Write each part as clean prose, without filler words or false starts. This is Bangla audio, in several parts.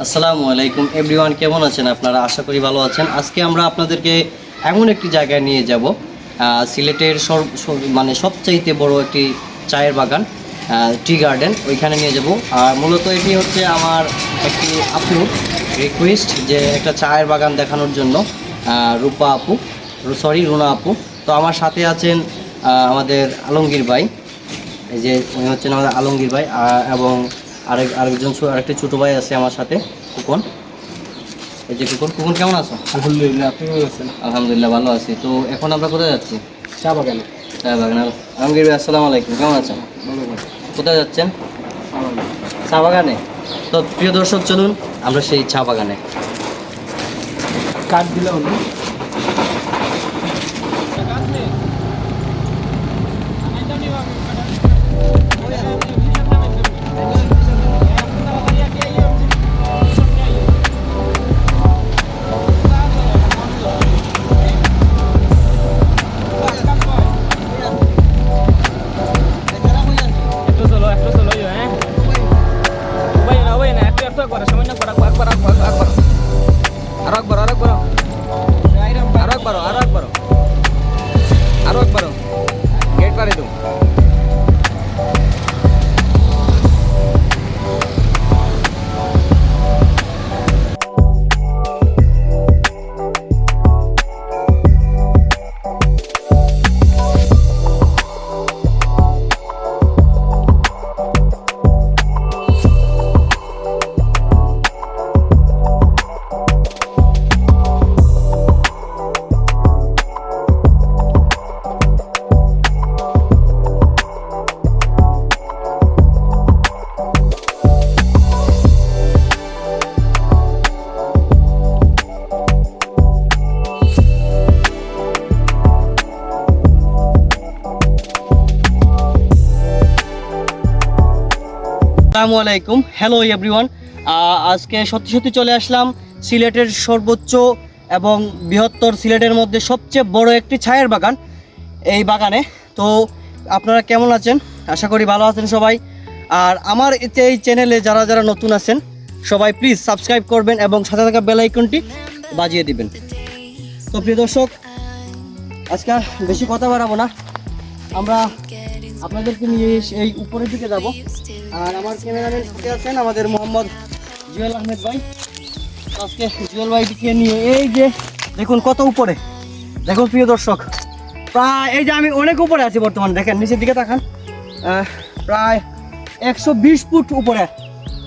আসসালামু আলাইকুম এভরিওয়ান, কেমন আছেন আপনারা? আশা করি ভালো আছেন। আজকে আমরা আপনাদেরকে এমন একটি জায়গায় নিয়ে যাব, সিলেটের মানে সবচাইতে বড় একটি চায়ের বাগান, টি গার্ডেন, ওইখানে নিয়ে যাব। আর মূলত এটি হচ্ছে আমার একটি আপুর রিকোয়েস্ট যে একটা চায়ের বাগান দেখানোর জন্য। রুনা আপু। তো আমার সাথে আছেন আমাদের আলমগীর ভাই, এই যে উনি হচ্ছেন আমাদের আলমগীর ভাই, এবং আরেকটি ছোটো ভাই আছে আমার সাথে, কুকন। এই যে কুকন কেমন আছো? আলহামদুলিল্লাহ, আপনি কেমন আছেন? আলহামদুলিল্লাহ ভালো আছি। তো এখন আমরা কোথায় যাচ্ছি? চা বাগানে। চা বাগান। আলমগীর ভাই আসসালামু আলাইকুম, কেমন আছেন? কোথায় যাচ্ছেন? চা বাগানে। তো প্রিয় দর্শক, চলুন আমরা সেই চা বাগানে। কাঠ দিলে হলো। गेट पर तुम আসসালামু আলাইকুম, হ্যালো এভরিওয়ান। আজকে সত্যি চলে আসলাম সিলেটের সর্বোচ্চ এবং বৃহত্তর, সিলেটের মধ্যে সবচেয়ে বড় একটি চায়ের বাগান, এই বাগানে। তো আপনারা কেমন আছেন? আশা করি ভালো আছেন সবাই। আর আমার এই চ্যানেলে যারা নতুন আছেন সবাই প্লিজ সাবস্ক্রাইব করবেন এবং সাথে থাকা বেল আইকনটি বাজিয়ে দিবেন। তো প্রিয় দর্শক, আজকে আর বেশি কথা বাড়াবো না, আমরা আপনাদেরকে নিয়ে এই উপরের দিকে যাব। আর আমার ক্যামেরাম্যান সাথে আছেন আমাদের মোহাম্মদ জুয়েল আহমেদ ভাই। আজকে জুয়েল ভাইটিকে নিয়ে এই যে দেখুন কত উপরে, দেখুন প্রিয় দর্শক, প্রায় এই যে আমি অনেক উপরে আছি বর্তমানে, দেখেন নিচের দিকে তাকান, প্রায় 120 ফুট উপরে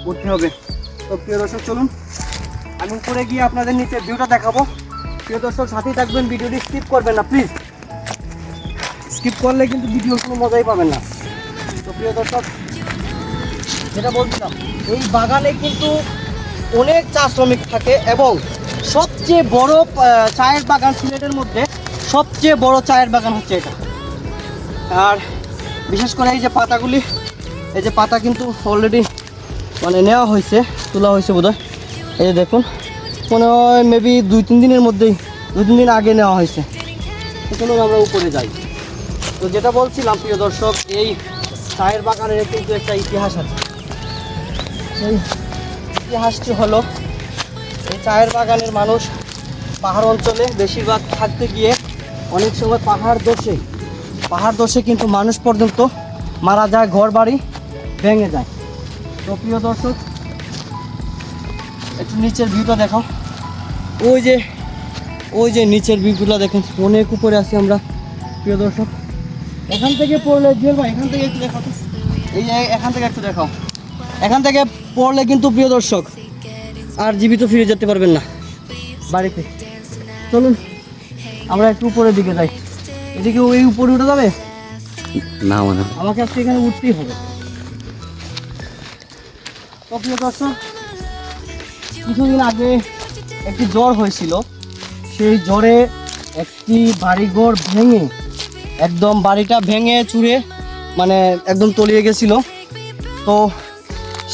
উঠতে হবে। তো প্রিয় দর্শক চলুন আমি উপরে গিয়ে আপনাদের নিচে ভিউটা দেখাবো। প্রিয় দর্শক সাথেই থাকবেন, ভিডিওটি স্কিপ করবেন না প্লিজ, স্কিপ করলে কিন্তু ভিডিওর কোনো মজাই পাবেন না। তো প্রিয় দর্শক, যেটা বলছিলাম, এই বাগানে কিন্তু অনেক চা শ্রমিক থাকে এবং সবচেয়ে বড় চায়ের বাগান সিলেটের মধ্যে, সবচেয়ে বড় চায়ের বাগান হচ্ছে এটা। আর বিশেষ করে এই যে পাতাগুলি, এই যে পাতা কিন্তু অলরেডি মানে নেওয়া হয়েছে, তোলা হয়েছে বোধহয়। এই যে দেখুন, মনে হয় মেবি 2-3 দিনের মধ্যেই, 2-3 দিন আগে নেওয়া হয়েছে। চলুন আমরা উপরে যাই। তো যেটা বলছিলাম প্রিয় দর্শক, এই চায়ের বাগানের কিন্তু একটা ইতিহাস আছে। সেই ইতিহাসটি হলো, এই চায়ের বাগানের মানুষ পাহাড় অঞ্চলে বেশিরভাগ থাকতে গিয়ে অনেক সময় পাহাড় দোষে কিন্তু মানুষ পর্যন্ত মারা যায়, ঘর বাড়ি ভেঙে যায়। তো প্রিয় দর্শক, একটু নিচের ভিউটা দেখাও। ওই যে নিচের ভিউগুলো দেখেন, অনেক উপরে আছি আমরা প্রিয় দর্শক। এখান থেকে পড়লে জুয়েল ভাই, এখান থেকে একটু দেখাও তো, এই যে এখান থেকে একটু দেখাও। এখান থেকে পড়লে কিন্তু প্রিয় দর্শক আর জীবিত ফিরে যেতে পারবেন না বাড়িতে। চলুন আমরা একটু উপরের দিকে যাই। এদিকে ওই উপরে উঠে যাবে ना মানে আমাকে আজকে এখানে উঠতেই হবে। তো প্রিয় দর্শক, কিছুদিন আগে একটি জ্বর হয়েছিল, সেই জ্বরে একটি বাড়িঘর ভেঙে, একদম বাড়িটা ভেঙে চুরে মানে একদম তলিয়ে গেছিল। তো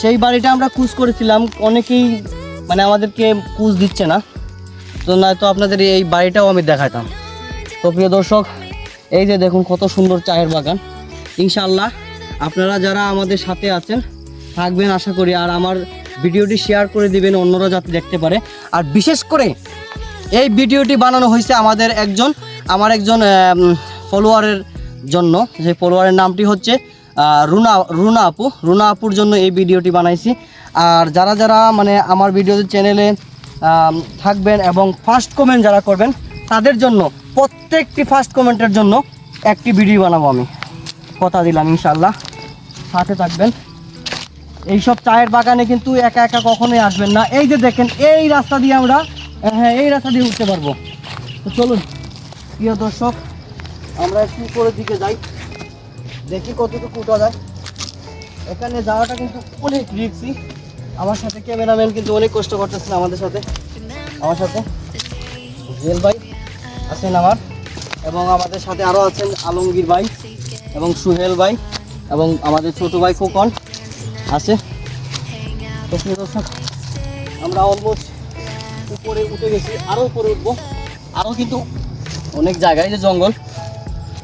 সেই বাড়িটা আমরা কুচ করেছিলাম, অনেকেই মানে আমাদেরকে কুচ দিচ্ছে না, তো নয়তো আপনাদের এই বাড়িটাও আমি দেখাতাম। তো প্রিয় দর্শক, এই যে দেখুন কত সুন্দর চায়ের বাগান। ইনশাআল্লাহ আপনারা যারা আমাদের সাথে আছেন থাকবেন আশা করি। আর আমার ভিডিওটি শেয়ার করে দিবেন, অন্যরা যাতে দেখতে পারে। আর বিশেষ করে এই ভিডিওটি বানানো হয়েছে আমার একজন ফলোয়ারের জন্য। যে ফলোয়ারের নামটি হচ্ছে রুনা আপুর জন্য এই ভিডিওটি বানাইছি। আর যারা যারা মানে আমার ভিডিও চ্যানেলে থাকবেন এবং ফার্স্ট কমেন্ট যারা করবেন তাদের জন্য প্রত্যেকটি ফার্স্ট কমেন্টের জন্য একটি ভিডিও বানাবো আমি, কথা দিলাম ইনশাল্লাহ, সাথে থাকবেন। এইসব চায়ের বাগানে কিন্তু একা একা কখনোই আসবেন না। এই যে দেখেন এই রাস্তা দিয়ে আমরা এই রাস্তা দিয়ে উঠতে পারবো। তো চলুন প্রিয় দর্শক, আমরা একটু উপরের দিকে যাই, দেখি কতটুকু উঠা যায়। এখানে যাওয়াটা কিন্তু অনেক রিস্কি। আমার সাথে ক্যামেরাম্যান কিন্তু অনেক কষ্ট করতেছেন আমার সাথে জুয়েল ভাই আছেন আমার, এবং আমাদের সাথে আরও আছেন আলমগীর ভাই এবং সুহেল ভাই এবং আমাদের ছোট ভাই খোকন আছে। তো প্রিয় দর্শক, আমরা অলমোস্ট উপরে উঠে গেছি, আরও উপরে উঠবো। আরও কিন্তু অনেক জায়গায়, যে জঙ্গল,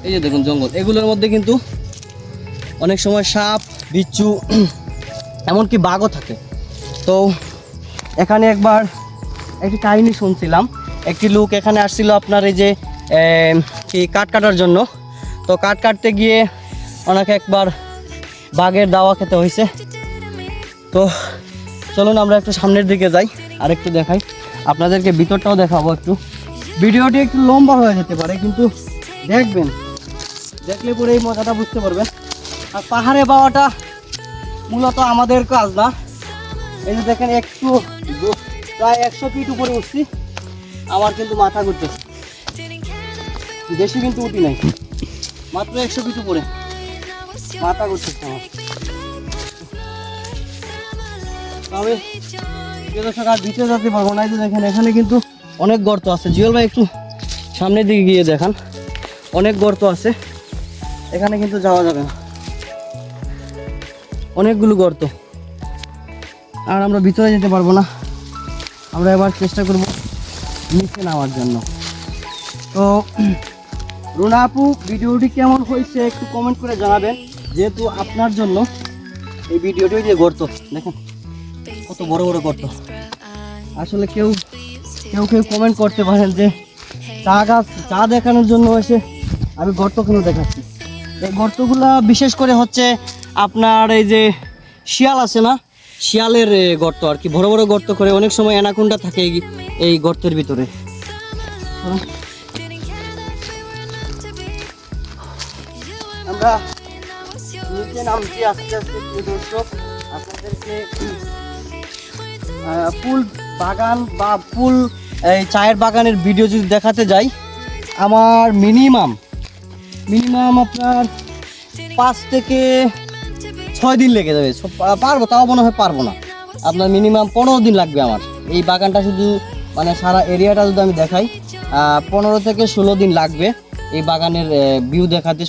এই যে দেখুন জঙ্গল, এগুলোর মধ্যে কিন্তু অনেক সময় সাপ, বিচ্ছু, এমনকি বাঘও থাকে। তো এখানে একবার একটি কাহিনী শুনছিলাম, একটি লোক এখানে আসছিল আপনার এই যে কি কাঠ কাটার জন্য। তো কাঠ কাটতে গিয়ে ওনাকে একবার বাঘের দাওয়া খেতে হয়েছে। তো চলুন আমরা একটু সামনের দিকে যাই, আর একটু দেখাই আপনাদেরকে, ভিতরটাও দেখাবো একটু। ভিডিওটি একটু লম্বা হয়ে যেতে পারে, কিন্তু দেখবেন, দেখলে পরে এই মজাটা বুঝতে পারবেন। আর পাহাড়ে পাওয়াটা মূলত আমাদের কাজ না। এই যে দেখেন একটু প্রায় 100 ফিট উপরে উঠছি, আমার কিন্তু মাথা ঘুরতেছে, বেশি কিন্তু উঠি নাই, মাত্র 100 ফিট উপরে, মাথা ঘুরতেছে আমার। তবে আর ভিতরে যেতে পারবো না। এই যে দেখেন এখানে কিন্তু অনেক গর্ত আছে। জিওল ভাই একটু সামনের দিকে গিয়ে দেখান, অনেক গর্ত আছে এখানে, কিন্তু যাওয়া যাবে না, অনেকগুলো গর্ত। আর আমরা ভিতরে যেতে পারবো না, আমরা এবার চেষ্টা করব নিচে নামার জন্য। তো রুনা আপু, ভিডিওটি কেমন হয়েছে একটু কমেন্ট করে জানাবেন, যেহেতু আপনার জন্য এই ভিডিওটি। যে গর্ত দেখেন কত বড় বড় গর্ত। আসলে কেউ কমেন্ট করতে পারেন যে চা দেখানোর জন্য এসে আমি গর্ত কেন দেখাচ্ছি। এই গর্তগুলা বিশেষ করে হচ্ছে আপনার এই যে শিয়াল আছে না, শিয়ালের গর্ত আর কি, বড় বড় গর্ত করে। অনেক সময় অ্যানাকোন্ডা থাকে এই গর্তের ভিতরে। আমরা নিচে নামছি আস্তে আস্তে। দর্শক, আপনাদেরকে ফুল বাগান বা ফুল এই চায়ের বাগানের ভিডিও যদি দেখাতে যাই, আমার মিনিমাম আপনার 5 থেকে 6 দিন লেগে যাবে। পারবো, তাও মনে হয় পারবো না। আপনার মিনিমাম 15 দিন লাগবে আমার এই বাগানটা, শুধু মানে সারা এরিয়াটা যদি আমি দেখাই 15 থেকে 16 দিন লাগবে এই বাগানের ভিউ দেখাতে,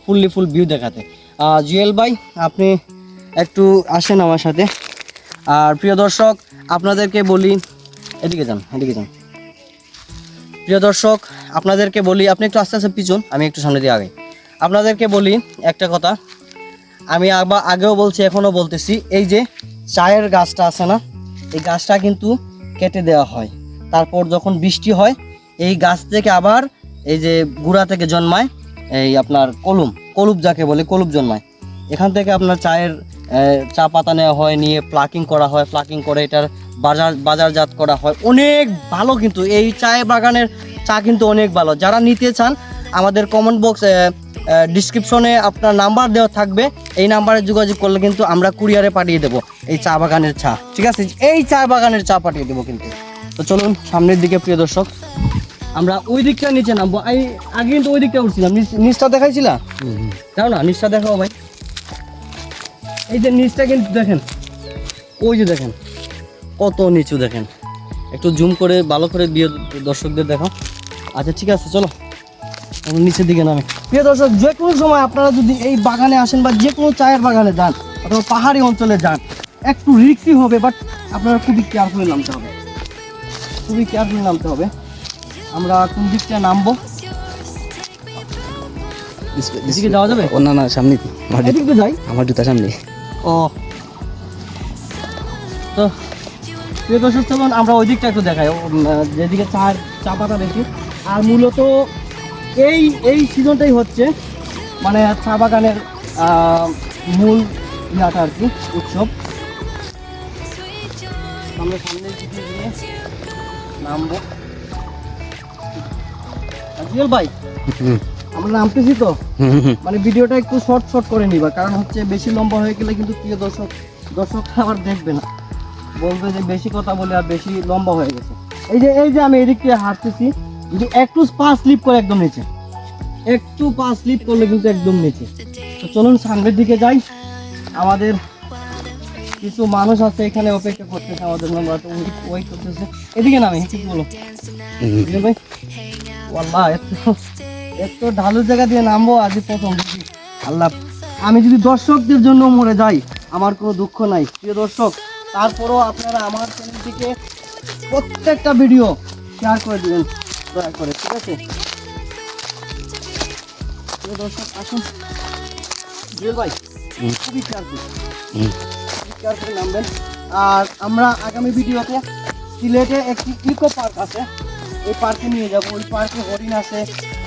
ফুল ভিউ দেখাতে। জুয়েল ভাই, আপনি একটু আসেন আমার সাথে। আর প্রিয় দর্শক, আপনাদেরকে বলি, এদিকে যান। প্রিয় দর্শক, আপনাদেরকে বলি, আপনি একটু আস্তে আস্তে পিছন, আমি একটু সামনে দিয়ে আগে। আপনাদেরকে বলি একটা কথা, আমি আগেও বলছি, এখনও বলতেছি, এই যে চায়ের গাছটা আছে না, এই গাছটা কিন্তু কেটে দেওয়া হয়। তারপর যখন বৃষ্টি হয়, এই গাছ থেকে আবার এই যে গুঁড়া থেকে জন্মায় এই আপনার কলুপ যাকে বলে, কলুপ জন্মায়। এখান থেকে আপনার চা পাতা নেওয়া হয়, নিয়ে প্লাকিং করা হয়, প্লাকিং করে এটার বাজারজাত করা হয়। অনেক ভালো কিন্তু এই চায়ের বাগানের চা কিন্তু অনেক ভালো। যারা নিতে চান, আমাদের কমেন্ট বক্স ডিসক্রিপশনে আপনার নাম্বার দেওয়া থাকবে, এই নাম্বারে যোগাযোগ করলে কিন্তু আমরা কুরিয়ারে পাঠিয়ে দেবো এই চা বাগানের চা, ঠিক আছে? এই চা বাগানের চা পাঠিয়ে দেবো কিন্তু। তো চলুন সামনের দিকে প্রিয় দর্শক, আমরা ওই দিকটা নিচে নামবো। আগে কিন্তু ওই দিকটা উঠছিলাম, নিচটা দেখাইছিলা? যাও না, নিচটা দেখাও ভাই। এই যে নিচটা কিন্তু দেখেন, ওই যে দেখেন কত নিচু, দেখেন একটু জুম করে ভালো করে দর্শকদের দেখাও। আচ্ছা ঠিক আছে, চলো নিচের দিকে নামে। প্রিয় দর্শক, যে কোনো সময় আপনারা যদি এই বাগানে আসেন বা যে কোনো চায়ের বাগানে যান অথবা পাহাড়ি অঞ্চলে যান, একটু রিস্কি হবে, বাট আপনারা খুবই কেয়ারফুলি নামতে হবে, আমরা কোন দিকটা নামবো? এদিকে যাওয়া যাবে? না, সামনে এদিকে যাই, আমার জুতা সামনে। ও তো প্রিয় দর্শক চলুন আমরা ওই দিকটা একটু দেখাই, যেদিকে চা পাতা বেশি। আর মূলত এই সিজনটাই হচ্ছে মানে চা বাগানের মূল ইয়াটা আর কি, উৎসব। আমরা সামনের দিকে গিয়ে নামবো। জিওল ভাই, আমরা নামতেছি তো, মানে ভিডিওটা একটু শর্ট করে নিবা, কারণ হচ্ছে বেশি লম্বা হয়ে গেলে কিন্তু প্রিয় দর্শক আবার দেখবে না, বলবে যে বেশি কথা বলে আর বেশি লম্বা হয়ে গেছে। এই যে আমি এদিক থেকে হাঁটতেছি, যদি একটু পা স্লিপ করে একদম নিচে, একটু পা স্লিপ করলে কিন্তু একদম নিচে। তো চলুন সামনের দিকে যাই। আমাদের কিছু মানুষ আছে এখানে অপেক্ষা করতেছে আমাদের জন্য, ওয়েট করতেছে। এদিকে নামে কি বলো ভাই? ওয়াল্লাহ এত ঢালু জায়গা দিয়ে নামবো আজ প্রথম দেখি। আল্লাহ, আমি যদি দর্শকদের জন্য মরে যাই আমার কোনো দুঃখ নাই প্রিয় দর্শক, তারপরও আপনারা আমার চ্যানেলটিকে প্রত্যেকটা ভিডিও শেয়ার করে দিবেন দয়া করে, ঠিক আছে? প্রিয় দর্শক আসুন, জুয়েল ভাই খুবই কেয়ারফুল নামবেন। আর আমরা আগামী ভিডিওতে সিলেটে একটি ইকো পার্ক আছে, এই পার্কে নিয়ে যাবো। ওই পার্কে হরিণ আছে,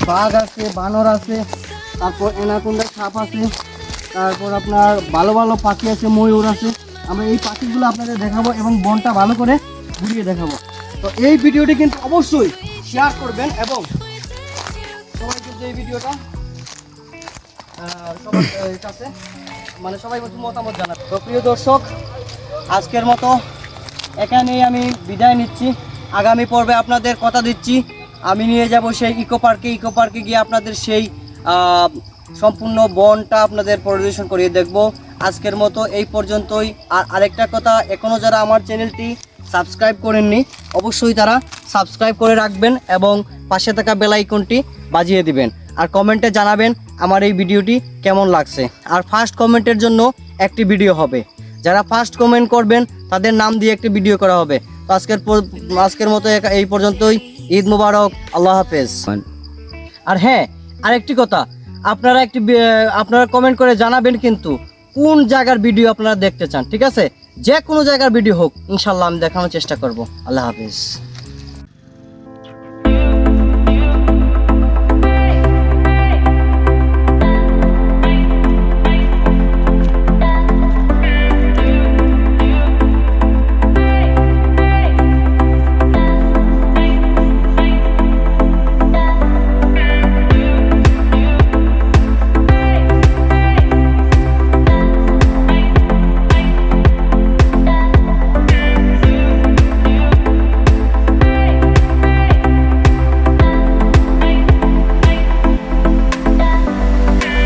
বাঘ আছে, বানর আছে, তারপর অ্যানাকোন্ডা সাপ আছে, তারপর আপনার ভালো ভালো পাখি আছে, ময়ূর আছে। আমরা এই পাখিগুলো আপনাদের দেখাবো এবং বনটা ভালো করে ঘুরিয়ে দেখাবো। তো এই ভিডিওটি কিন্তু অবশ্যই শেয়ার করবেন এবং সবাই কিন্তু এই ভিডিওটা সবার কাছে মানে সবাই মতামত জানাবে। তো প্রিয় দর্শক, আজকের মতো এখানেই আমি বিদায় নিচ্ছি। আগামী পর্বে আপনাদের কথা দিচ্ছি আমি নিয়ে যাব সেই ইকো পার্কে গিয়ে আপনাদের সেই সম্পূর্ণ বনটা আপনাদের পরিদর্শন করিয়ে দেখব। আজকের মতো এই পর্যন্তই। আর আরেকটা কথা, এখনও যারা আমার চ্যানেলটি সাবস্ক্রাইব করেননি অবশ্যই তারা সাবস্ক্রাইব করে রাখবেন এবং পাশে থাকা বেল আইকনটি বাজিয়ে দিবেন। আর কমেন্টে জানাবেন আমার এই ভিডিওটি কেমন লাগছে। আর ফার্স্ট কমেন্টের জন্য একটি ভিডিও হবে, যারা ফার্স্ট কমেন্ট করবেন তাদের নাম দিয়ে একটি ভিডিও করা হবে। তো আজকের মতো এই পর্যন্তই। ঈদ মুবারক, আল্লাহ হাফেজ। আর হ্যাঁ, আরেকটি কথা, আপনারা কমেন্ট করে জানাবেন কিন্তু কোন জায়গার ভিডিও আপনারা দেখতে চান, ঠিক আছে? যে কোনো জায়গার ভিডিও হোক ইনশাল্লাহ আমি দেখানোর চেষ্টা করব। আল্লাহ হাফেজ।